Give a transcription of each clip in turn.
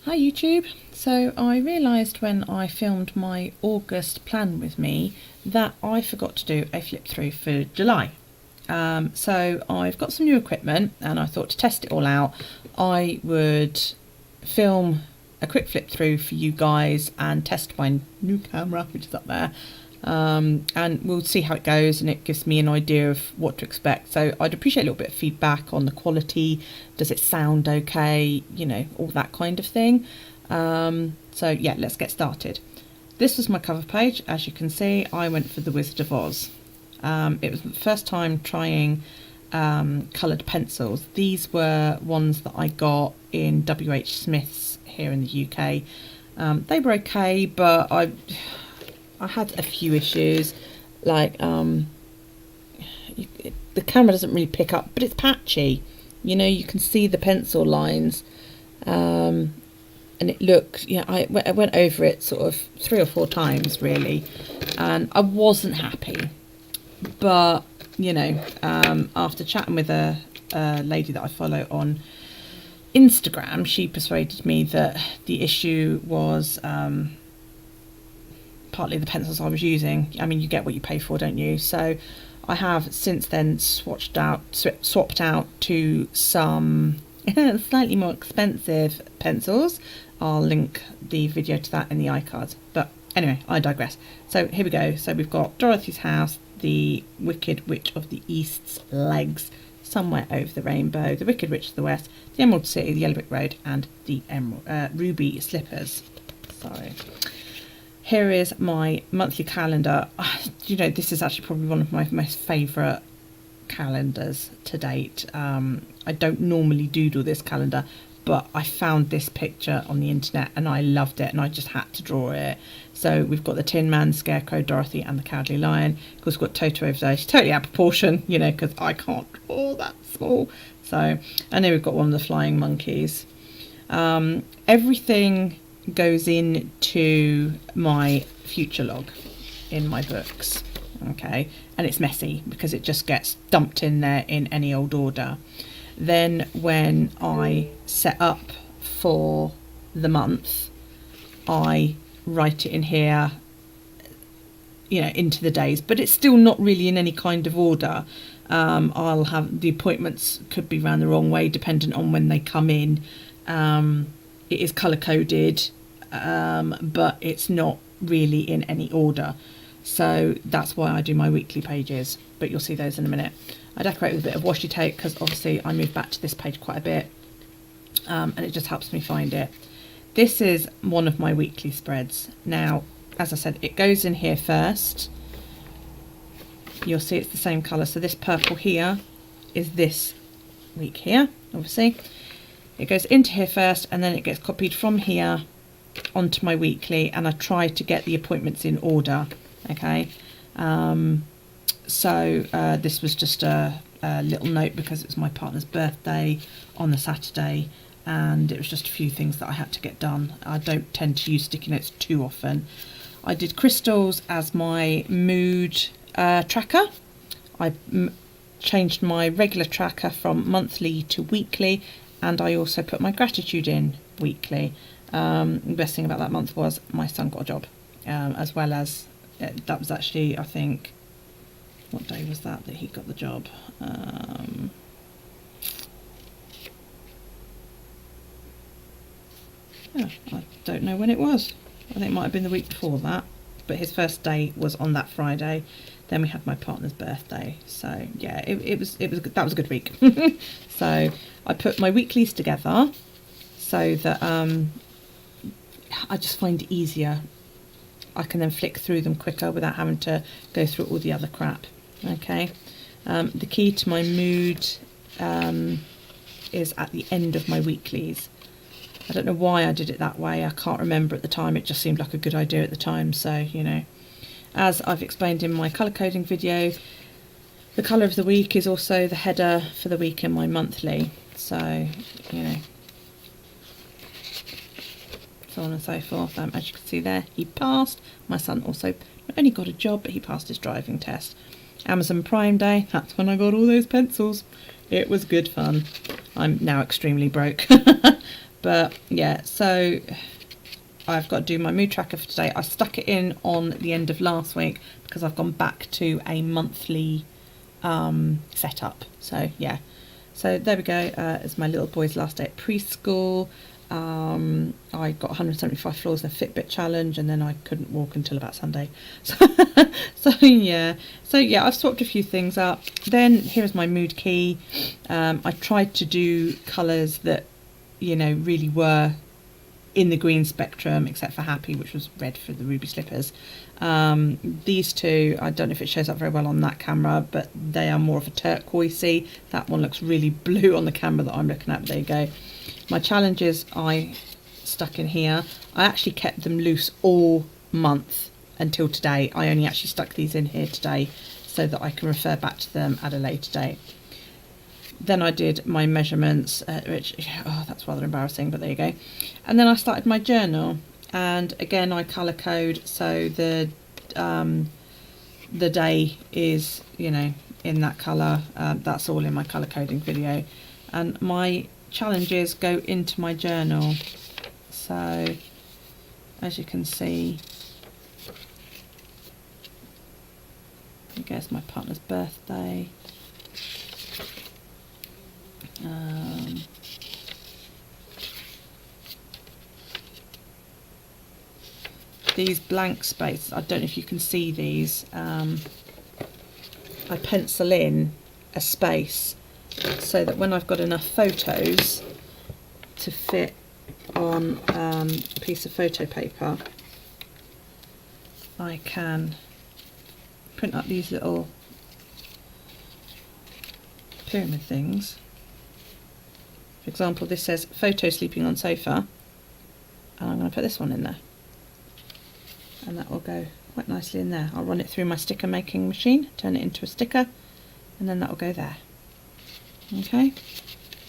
Hi YouTube. So I realised when I filmed my August plan with me that I forgot to do a flip through for July. So I've got some new equipment and I thought to test it all out I would film a quick flip through for you guys and test my new camera, which is up there. And we'll see how it goes, and it gives me an idea of what to expect. So I'd appreciate a little bit of feedback on the quality. Does it sound okay? You know, all that kind of thing. So yeah, let's get started. This was my cover page. As you can see, I went for the Wizard of Oz. It was the first time trying coloured pencils. These were ones that I got in WH Smith's here in the UK. They were okay, but I had a few issues, like the camera doesn't really pick up, but it's patchy. You know, you can see the pencil lines, and it looked, yeah, I went over it sort of 3 or 4 times really, and I wasn't happy. But you know, after chatting with a lady that I follow on Instagram, she persuaded me that the issue was partly the pencils I was using. I mean, you get what you pay for, don't you? So I have since then swapped out to some slightly more expensive pencils. I'll link the video to that in the iCards. But anyway, I digress. So here we go. So we've got Dorothy's house, the Wicked Witch of the East's legs, Somewhere Over the Rainbow, the Wicked Witch of the West, the Emerald City, the Yellow Brick Road, and the Ruby Slippers. Sorry. Here is my monthly calendar. You know, this is actually probably one of my most favourite calendars to date. I don't normally doodle this calendar, but I found this picture on the internet and I loved it and I just had to draw it. So we've got the Tin Man, Scarecrow, Dorothy and the Cowardly Lion. Of course, we've got Toto over there. She's totally out of proportion, you know, because I can't draw that small. So, and then we've got one of the flying monkeys. Everything goes into my future log in my books, okay, and it's messy because it just gets dumped in there in any old order. Then when I set up for the month, I write it in here, you know, into the days, but it's still not really in any kind of order. I'll have the appointments could be ran the wrong way dependent on when they come in. It is colour coded, but it's not really in any order. So that's why I do my weekly pages, but you'll see those in a minute. I decorate with a bit of washi tape because obviously I moved back to this page quite a bit, and it just helps me find it. This is one of my weekly spreads. Now, as I said, it goes in here first. You'll see it's the same colour. So this purple here is this week here, obviously. It goes into here first and then it gets copied from here onto my weekly, and I try to get the appointments in order, okay. So this was just a little note because it was my partner's birthday on the Saturday and it was just a few things that I had to get done. I don't tend to use sticky notes too often. I did crystals as my mood tracker. I changed my regular tracker from monthly to weekly, and I also put my gratitude in weekly. The best thing about that month was my son got a job, as well as that was actually, I think, what day was that he got the job? Yeah, I don't know when it was. I think it might have been the week before that, but his first day was on that Friday. Then we had my partner's birthday. So yeah, it was that was a good week. So I put my weeklies together so that I just find it easier. I can then flick through them quicker without having to go through all the other crap. Okay. The key to my mood is at the end of my weeklies. I don't know why I did it that way. I can't remember at the time. It just seemed like a good idea at the time. So, you know, as I've explained in my colour coding video, the colour of the week is also the header for the week in my monthly. So, you know, so on and so forth. As you can see there, he passed. My son also not only got a job, but he passed his driving test. Amazon Prime Day, that's when I got all those pencils. It was good fun. I'm now extremely broke. But yeah, so I've got to do my mood tracker for today. I stuck it in on the end of last week because I've gone back to a monthly setup. So yeah, so there we go. It's my little boy's last day at preschool. I got 175 floors in a Fitbit challenge, and then I couldn't walk until about Sunday. So yeah, I've swapped a few things up. Then here's my mood key. I tried to do colours that, you know, really were in the green spectrum, except for Happy, which was red for the ruby slippers. These two, I don't know if it shows up very well on that camera, but they are more of a turquoisey. That one looks really blue on the camera that I'm looking at. There you go. My challenges I stuck in here. I actually kept them loose all month until today. I only actually stuck these in here today so that I can refer back to them at a later date. Then I did my measurements, which, oh, that's rather embarrassing, but there you go. And then I started my journal, and again I colour code, so the day is, you know, in that colour. That's all in my colour coding video, and my challenges go into my journal. So as you can see, I guess my partner's birthday. These blank spaces, I don't know if you can see these, I pencil in a space so that when I've got enough photos to fit on a piece of photo paper, I can print up these little pyramid things. For example, this says photo sleeping on sofa, and I'm going to put this one in there, and that will go quite nicely in there. I'll run it through my sticker making machine, turn it into a sticker, and then that will go there. Okay,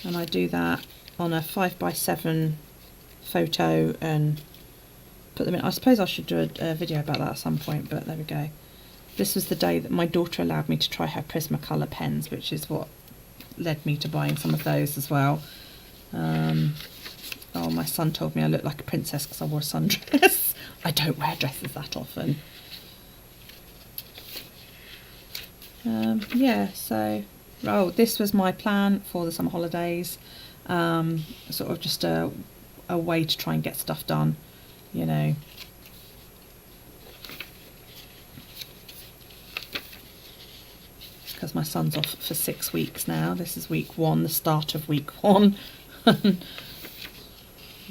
and I do that on a 5x7 photo and put them in. I suppose I should do a video about that at some point, but there we go. This was the day that my daughter allowed me to try her Prismacolor pens, which is what led me to buying some of those as well. Oh, my son told me I looked like a princess because I wore a sundress. I don't wear dresses that often. Yeah, so this was my plan for the summer holidays. Sort of just a way to try and get stuff done, you know. Because my son's off for 6 weeks now. This is week 1, the start of week 1.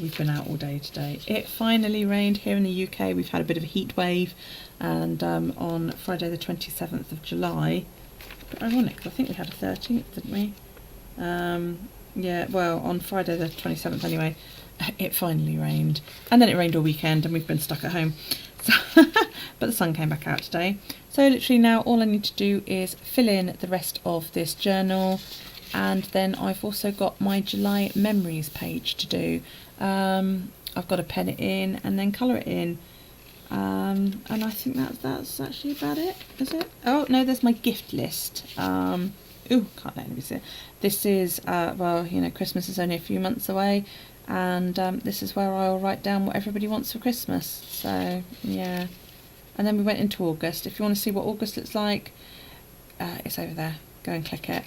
We've been out all day today. It finally rained here in the UK. We've had a bit of a heat wave, and on Friday the 27th of July, but ironic, 'cause I think we had a 13th, didn't we? Yeah, well, on Friday the 27th anyway, it finally rained, and then it rained all weekend, and we've been stuck at home. So but the sun came back out today. So literally now all I need to do is fill in the rest of this journal, and then I've also got my July memories page to do. I've got to pen it in and then colour it in, and I think that's actually about it, is it? Oh no, there's my gift list. Ooh, can't let anybody see it. This is well, you know, Christmas is only a few months away, and this is where I'll write down what everybody wants for Christmas. So yeah, and then we went into August. If you want to see what August looks like, it's over there. Go and click it.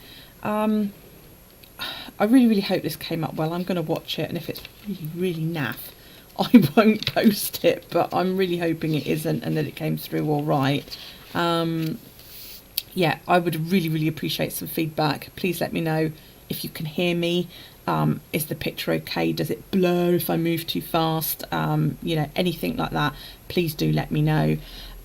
I really hope this came up well. I'm going to watch it, and if it's really naff, I won't post it, but I'm really hoping it isn't and that it came through all right. Yeah, I would really appreciate some feedback. Please let me know if you can hear me. Is the picture okay? Does it blur if I move too fast? You know, anything like that, please do let me know.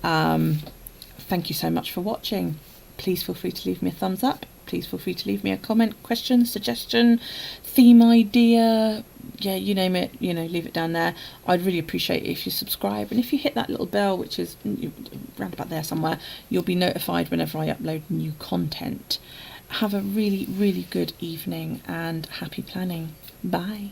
Thank you so much for watching. Please feel free to leave me a thumbs up. Please feel free to leave me a comment, question, suggestion, theme idea, yeah, you name it, you know, leave it down there. I'd really appreciate it if you subscribe, and if you hit that little bell, which is round about there somewhere, you'll be notified whenever I upload new content. Have a really good evening, and happy planning. Bye.